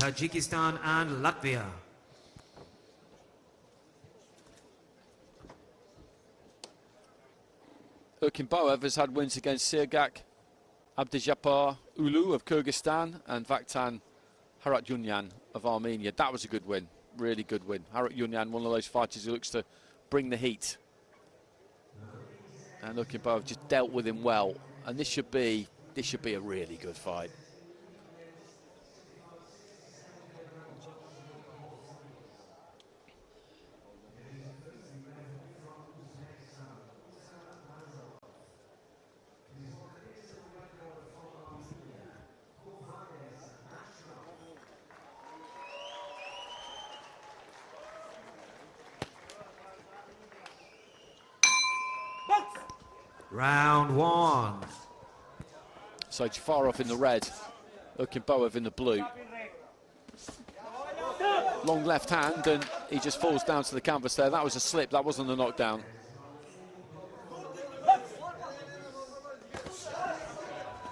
Tajikistan and Latvia. ERKINBOEV has had wins against Sirgak, Abdijapar Ulu of Kyrgyzstan and Vaktan Haratyunyan of Armenia. That was a good win, really good win. Haratyunyan, one of those fighters who looks to bring the heat. And ERKINBOEV just dealt with him well. And this should be a really good fight. Round one. So JAFAROV in the red, ERKINBOEV in the blue. Long left hand, and he just falls down to the canvas there. That was a slip, that wasn't a knockdown.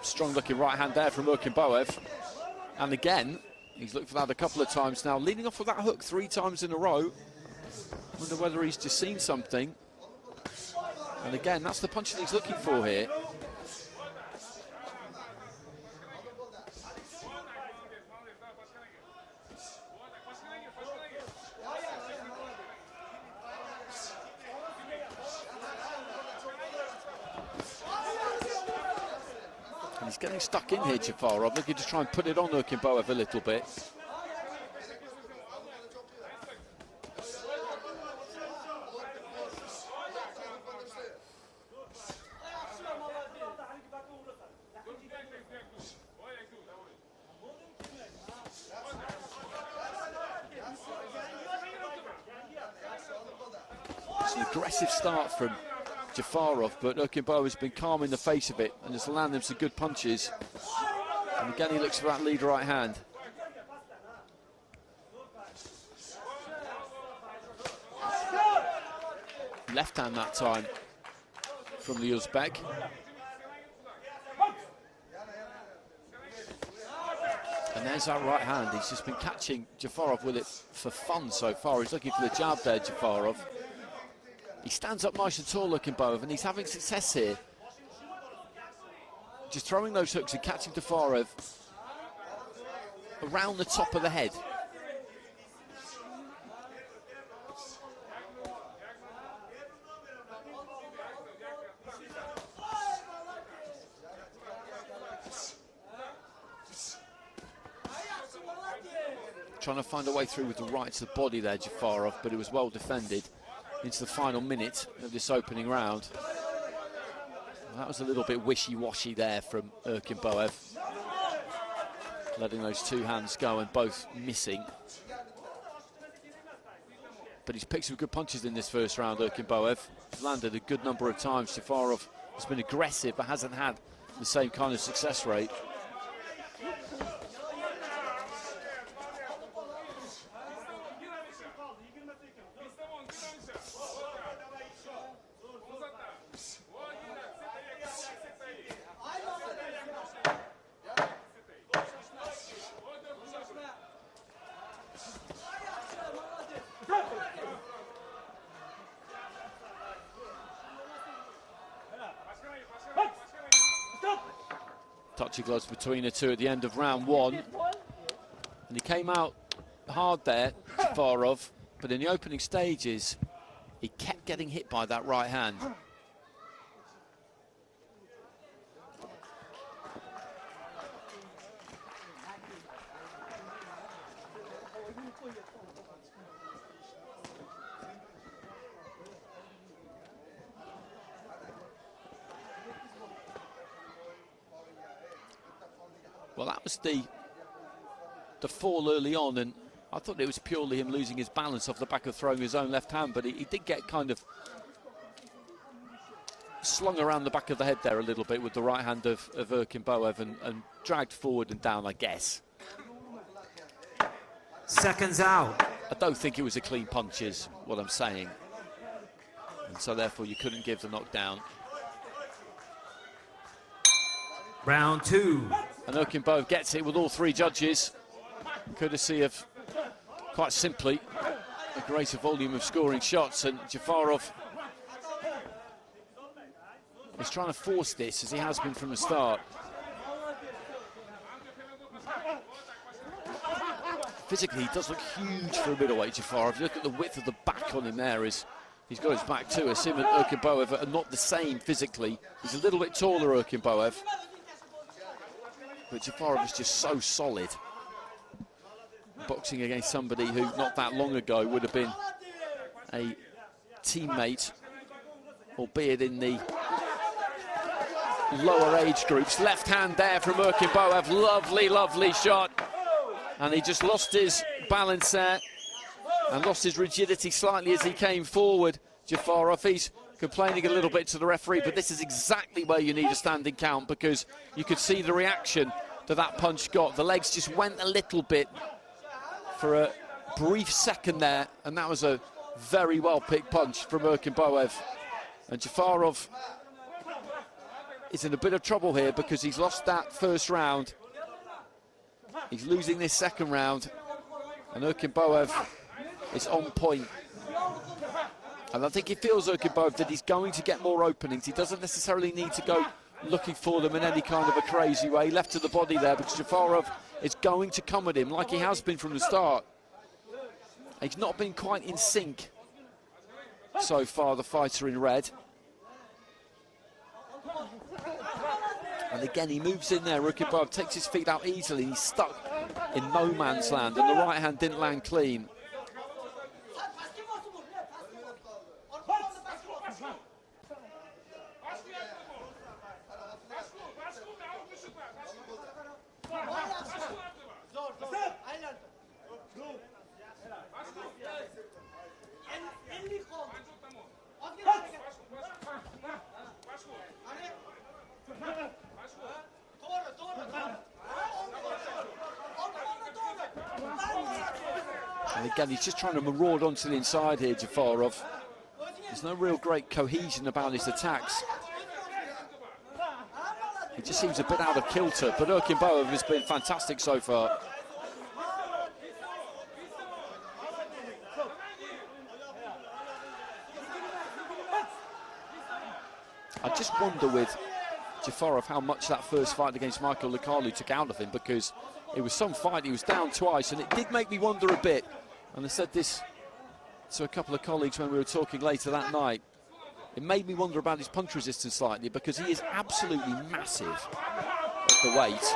Strong looking right hand there from ERKINBOEV. And again, he's looked for that a couple of times now, leading off with that hook 3 times in a row. Wonder whether he's just seen something. And again, that's the punch that he's looking for here. And he's getting stuck in here, JAFAROV, looking to try and put it on ERKINBOEV a little bit. It's an aggressive start from JAFAROV, but ERKINBOEV has been calm in the face of it and just landed some good punches. And again, he looks for that lead right hand. Left hand that time from the Uzbek. And there's that right hand. He's just been catching JAFAROV with it for fun so far. He's looking for the jab there, JAFAROV. He stands up nice and tall, ERKINBOEV, and he's having success here. Just throwing those hooks and catching JAFAROV around the top of the head. Trying to find a way through with the right to the body there, JAFAROV, but it was well defended into the final minute of this opening round. Well, that was a little bit wishy-washy there from ERKINBOEV, letting those 2 hands go and both missing. But he's picked some good punches in this first round, ERKINBOEV. He's landed a good number of times. JAFAROV has been aggressive but hasn't had the same kind of success rate. Touchy gloves between the two at the end of round one. And he came out hard there, JAFAROV, but in the opening stages, he kept getting hit by that right hand. Well, that was the fall early on, and I thought it was purely him losing his balance off the back of throwing his own left hand, but he did get kind of slung around the back of the head there a little bit with the right hand of ERKINBOEV and dragged forward and down, I guess. Seconds out. I don't think it was a clean punch is what I'm saying. And so therefore you couldn't give the knockdown. Round two. And ERKINBOEV gets it with all 3 judges. courtesy of, quite simply, a greater volume of scoring shots, and Jafarov is trying to force this, as he has been from the start. Physically, he does look huge for a middleweight, Jafarov. Look at the width of the back on him there. He's got his back too. As him and ERKINBOEV are not the same physically. He's a little bit taller, ERKINBOEV. But Jafarov is just so solid. Boxing against somebody who, not that long ago, would have been a teammate, albeit in the lower age groups. Left hand there from ERKINBOEV. Lovely, lovely shot. And he just lost his balance there and lost his rigidity slightly as he came forward. Jafarov, he's complaining a little bit to the referee, but this is exactly where you need a standing count, because you could see the reaction that punch got. The legs just went a little bit for a brief second there, and that was a very well-picked punch from ERKINBOEV. And Jafarov is in a bit of trouble here because he's lost that first round. He's losing this second round, and ERKINBOEV is on point. And I think he feels, ERKINBOEV, that he's going to get more openings. He doesn't necessarily need to go looking for them in any kind of a crazy way. Left to the body there, because Jafarov is going to come at him like he has been from the start. He's not been quite in sync so far, the fighter in red. And again, he moves in there. ERKINBOEV takes his feet out easily. He's stuck in no man's land, and the right hand didn't land clean. And again, he's just trying to maraud onto the inside here, Jafarov. There's no real great cohesion about his attacks. He just seems a bit out of kilter, but ERKINBOEV has been fantastic so far. I just wonder with Jafarov how much that first fight against Michael Lekalu took out of him, because it was some fight. He was down twice, and it did make me wonder a bit. And I said this to a couple of colleagues when we were talking later that night. It made me wonder about his punch resistance slightly, because he is absolutely massive at the weight.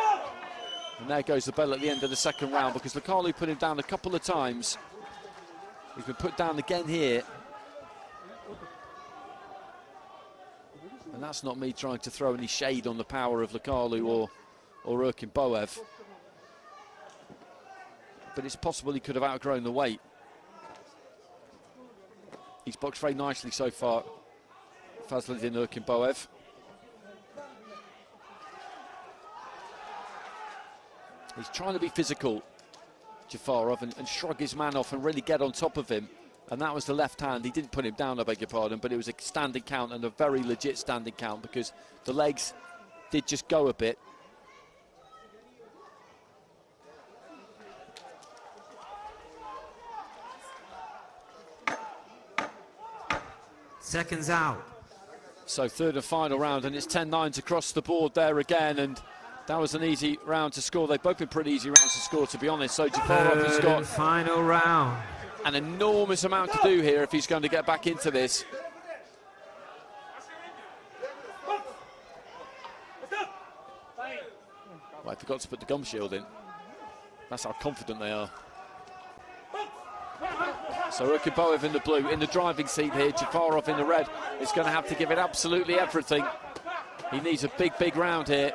And there goes the bell at the end of the second round, because Lekalu put him down a couple of times. He's been put down again here. And that's not me trying to throw any shade on the power of Lekalu or ERKINBOEV. But it's possible he could have outgrown the weight. He's boxed very nicely so far, Fazliddin ERKINBOEV. He's trying to be physical, Jafarov, and shrug his man off and really get on top of him. And that was the left hand. He didn't put him down, I beg your pardon, but it was a standing count, and a very legit standing count, because the legs did just go a bit. Seconds out. So third and final round, and it's 10-9 across the board there again, and that was an easy round to score. They've both been pretty easy rounds to score, to be honest. So Jafarov has got final round. An enormous amount to do here if he's going to get back into this. Well, I forgot to put the gum shield in. That's how confident they are. So ERKINBOEV in the blue, in the driving seat here. Jafarov in the red is going to have to give it absolutely everything. He needs a big, big round here.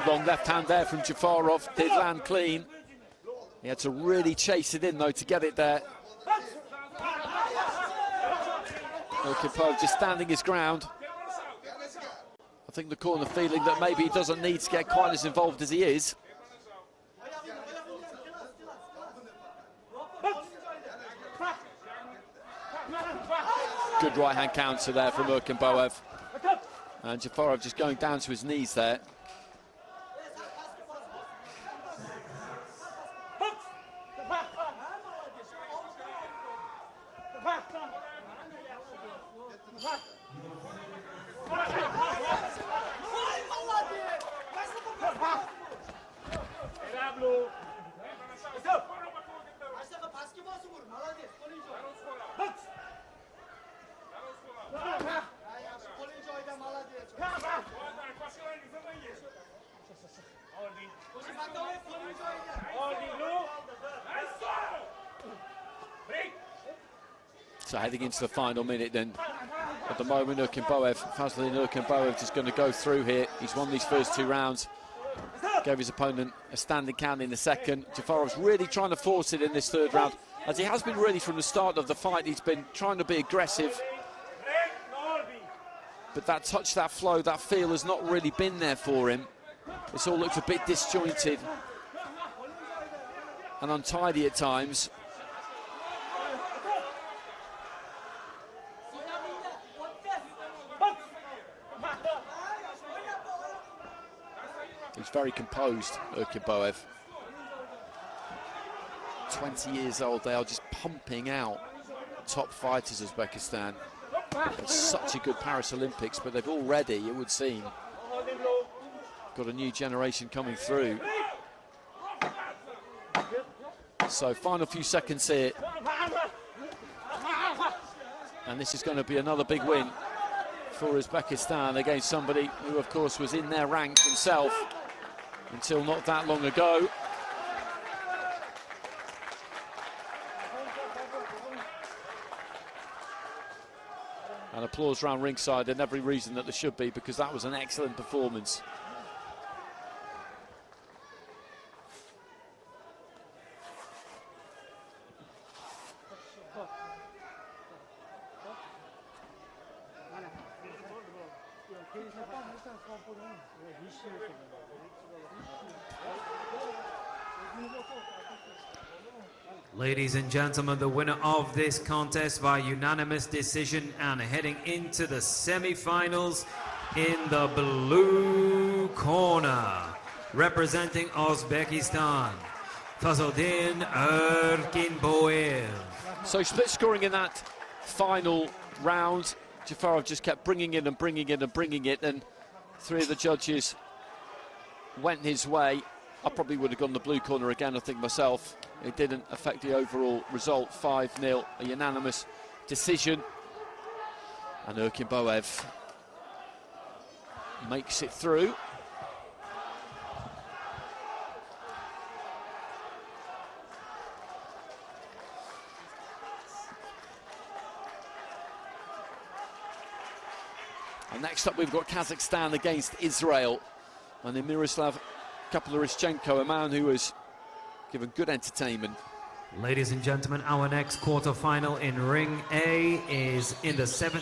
Long left hand there from Jafarov, did land clean. He had to really chase it in though to get it there. ERKINBOEV just standing his ground. I think the corner feeling that maybe he doesn't need to get quite as involved as he is. Good right-hand counter there from ERKINBOEV. And JAFAROV just going down to his knees there. So heading into the final minute then. At the moment, ERKINBOEV, Fazliddin ERKINBOEV just going to go through here. He's won these first 2 rounds. Gave his opponent a standing count in the second. JAFAROV's really trying to force it in this 3rd round, as he has been really from the start of the fight. He's been trying to be aggressive. But that touch, that flow, that feel has not really been there for him. It's all looked a bit disjointed and untidy at times. He's very composed, ERKINBOEV. 20 years old, they are just pumping out top fighters, Uzbekistan. It's such a good Paris Olympics, but they've already, it would seem, got a new generation coming through. So final few seconds here. And this is going to be another big win for Uzbekistan against somebody who, of course, was in their ranks himself until not that long ago. And applause round ringside, and every reason that there should be, because that was an excellent performance. Ladies and gentlemen, the winner of this contest by unanimous decision and heading into the semi-finals in the blue corner, representing Uzbekistan, Fazliddin ERKINBOEV. So split scoring in that final round. JAFAROV just kept bringing it and bringing it and bringing it, and 3 of the judges went his way. I probably would have gone the blue corner again, I think, myself. It didn't affect the overall result. 5-0, a unanimous decision. And ERKINBOEV makes it through. And next up, we've got Kazakhstan against Israel. And in Miroslav Kaplarishchenko, a man who was given good entertainment. Ladies and gentlemen, our next quarter-final in Ring A is in the 7th